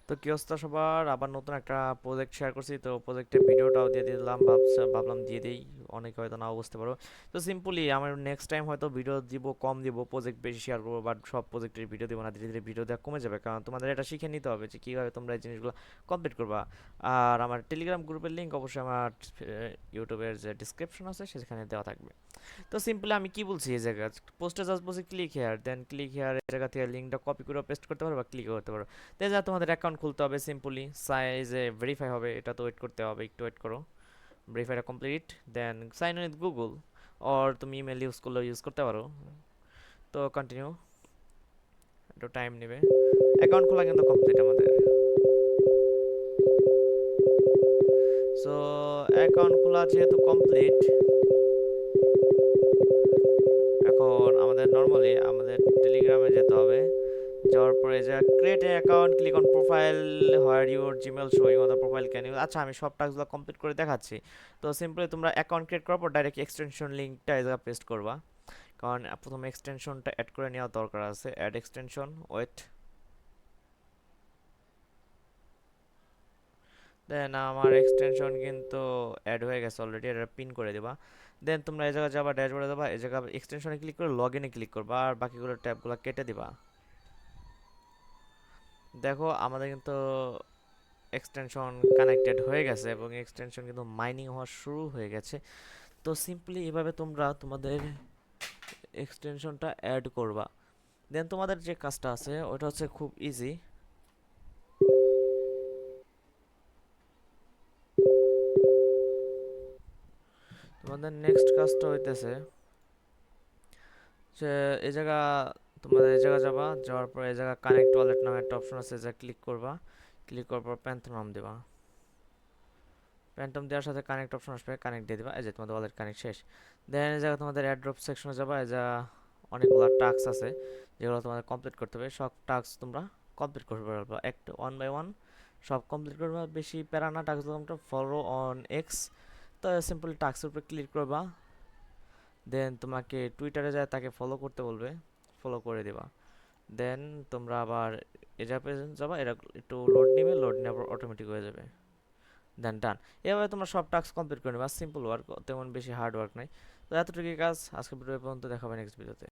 তো কি অবস্থা সবার? আবার নতুন একটা প্রজেক্ট শেয়ার করছি, তো প্রজেক্টের ভিডিওটাও দিয়ে দিলাম, ভাবলাম দিয়ে দিই। অনেকে হয়তো নাও বুঝতে পারো। তো সিম্পলি আমার নেক্সট টাইম হয়তো ভিডিও দিব কম, দিব প্রজেক্ট বেশি শেয়ার করবো, বাট সব প্রজেক্টের ভিডিও দিব না, ধীরে ধীরে ভিডিও দেওয়া কমে যাবে, কারণ তোমাদের এটা শিখে নিতে হবে যে কীভাবে তোমরা এই জিনিসগুলো কমপ্লিট করবা। আর আমার টেলিগ্রাম গ্রুপের লিঙ্ক অবশ্যই আমার ইউটিউবের যে ডিসক্রিপশন আছে সেখানে দেওয়া থাকবে। তো সিম্পলি আমি কি বলছি এই জায়গায়, পোস্টে জাস্ট বলছি click here, then click here এই জায়গা থেকে লিঙ্কটা কপি করে পেস্ট করতে পারো বা ক্লিক করতে পারো। তাই যা তোমাদের অ্যাকাউন্ট খুলতে হবে, সিম্পলি সাইজে ভেরিফাই হবে, এটা তো ওয়েট করতে হবে, একটু ওয়েট করো। ভেরিফাইটা complete, then sign in with Google, or তুমি ইমেল ইউজ করলেও ইউজ করতে পারো। তো কন্টিনিউ, একটু টাইম নেবে। অ্যাকাউন্ট খোলা কিন্তু কমপ্লিট আমাদের। সো অ্যাকাউন্ট খোলা যেহেতু কমপ্লিট, এখন আমাদের নর্মালি আমাদের টেলিগ্রামে যেতে হবে। যাওয়ার পরে যা create a account, click on profile, where your Gmail showing on the profile can you. আচ্ছা, আমি সব টাস্কগুলো কমপ্লিট করে দেখাচ্ছি। তো সিম্পলি তোমরা অ্যাকাউন্ট ক্রিয়েট করার পর ডাইরেক্ট এক্সটেনশন লিঙ্কটা এই জায়গায় পেস্ট করবা, কারণ প্রথমে এক্সটেনশনটা অ্যাড করে নেওয়া দরকার আছে। Add extension, wait. দেন আমার এক্সটেনশন কিন্তু অ্যাড হয়ে গেছে অলরেডি, এটা পিন করে দেবা। দেন তোমরা এই জায়গায় যাবা, ড্যাশবোর্ডে যাবা, এই জায়গায় এক্সটেনশনে ক্লিক করে লগ ইনে ক্লিক করবা, আর বাকিগুলো ট্যাবগুলো কেটে দিবা। দেখো আমাদের কিন্তু এক্সটেনশন কানেক্টেড হয়ে গেছে এবং এক্সটেনশন কিন্তু মাইনিং হওয়া শুরু হয়ে গেছে। তো সিম্পলি এভাবে তোমরা তোমাদের এক্সটেনশনটা অ্যাড করবা। দেন তোমাদের যে কাজটা আছে ওটা হচ্ছে খুব ইজি। তোমাদের নেক্সট কাজটা হইতেছে যে এই জায়গা, তোমাদের এই জায়গা যাবা, যাওয়ার পর এই জায়গা কানেক্ট ওয়ালেট নামে একটা অপশন আছে, যা ক্লিক করবা। ক্লিক করার পর প্যান্থনম দেবা। প্যান্টম দেওয়ার সাথে কানেক্ট অপশন আসবে, কানেক্ট দিয়ে দিবা। এই যে তোমাদের ওয়ালেট কানেক্ট শেষ। দেন এই জায়গা তোমাদের অ্যাড্রপ সেকশনে যাবা, এই যা অনেকগুলো টাস্ক আছে যেগুলো তোমাদের কমপ্লিট করতে হবে। সব টাস্ক তোমরা কমপ্লিট করতে পারবা একটা ওয়ান বাই ওয়ান, সব কমপ্লিট করবা। বেশি প্যারা না, টাস্কগুলো তোমরা ফলো অন এক্স। তো সিম্পলি টাস্কের উপরে ক্লিক করবা। দেন তোমাকে টুইটারে যায় তাকে ফলো করতে বলবে, ফলো করে দেবা। দেন তোমরা আবার এজা পেজে যাবা, এটা একটু লোড নেবে, লোড নেওয়ার পর অটোমেটিক হয়ে যাবে। দেন ডান। এভাবে তোমরা সব টাস্ক কমপ্লিট করে নেবা, সিম্পল ওয়ার্ক, তেমন বেশি হার্ড ওয়ার্ক নাই। তো এতটুকুই কাজ, আজকে ভিডিও পর্যন্ত, দেখাবে নেক্সট ভিডিওতে।